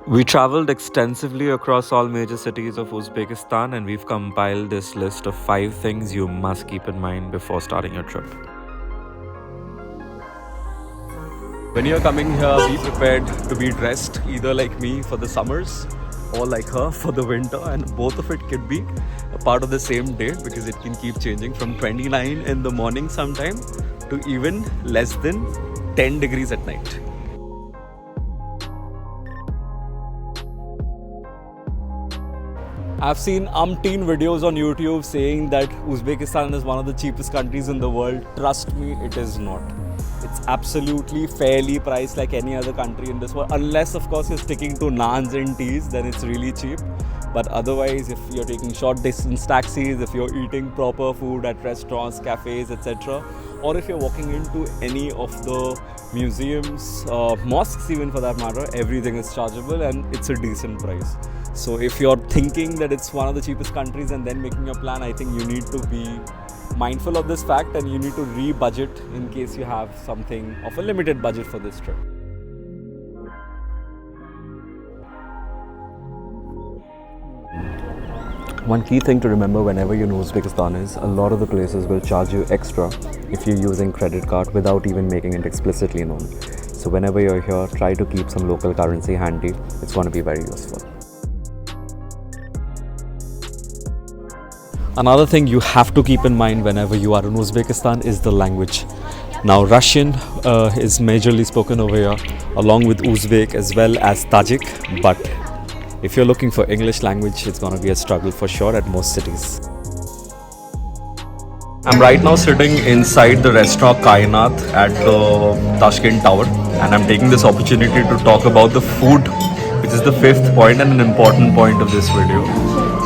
We traveled extensively across all major cities of Uzbekistan, and we've compiled this list of 5 things you must keep in mind before starting your trip. When you're coming here, be prepared to be dressed either like me for the summers or like her for the winter, and both of it could be a part of the same day because it can keep changing from 29 in the morning sometime to even less than 10 degrees at night. I've seen umpteen videos on YouTube saying that Uzbekistan is one of the cheapest countries in the world. Trust me, it is not. It's absolutely fairly priced like any other country in this world. Unless, of course, you're sticking to naans and teas, then it's really cheap. But otherwise, if you're taking short distance taxis, if you're eating proper food at restaurants, cafes, etc., or if you're walking into any of the museums, mosques even for that matter, everything is chargeable and it's a decent price. So if you're thinking that it's one of the cheapest countries and then making your plan, I think you need to be mindful of this fact and you need to re-budget in case you have something of a limited budget for this trip. One key thing to remember whenever you're in Uzbekistan is a lot of the places will charge you extra if you're using credit card without even making it explicitly known. So whenever you're here, try to keep some local currency handy. It's going to be very useful. Another thing you have to keep in mind whenever you are in Uzbekistan is the language. Now, Russian is majorly spoken over here, along with Uzbek as well as Tajik. But if you're looking for English language, it's going to be a struggle for sure at most cities. I'm right now sitting inside the restaurant Kainat at the Tashkent Tower, and I'm taking this opportunity to talk about the food, which is the fifth point and an important point of this video.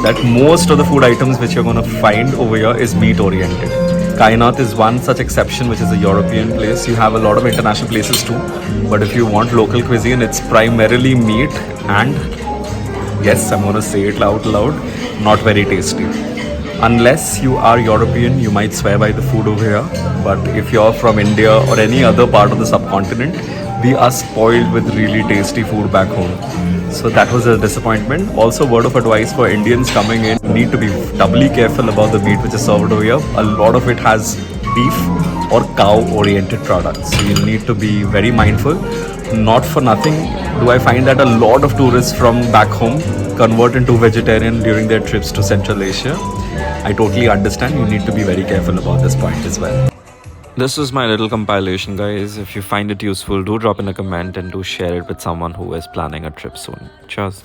That most of the food items which you're going to find over here is meat oriented. Kainat is one such exception, which is a European place. You have a lot of international places too, but if you want local cuisine, it's primarily meat and, yes, I'm going to say it out loud, not very tasty. Unless you are European, you might swear by the food over here, but if you're from India or any other part of the subcontinent, we are spoiled with really tasty food back home. So that was a disappointment. Also, word of advice for Indians coming in, need to be doubly careful about the meat which is served over here. A lot of it has beef or cow oriented products. So you need to be very mindful. Not for nothing do I find that a lot of tourists from back home convert into vegetarian during their trips to Central Asia. I totally understand. You need to be very careful about this point as well. This is my little compilation, guys. If you find it useful, do drop in a comment and do share it with someone who is planning a trip soon. Cheers.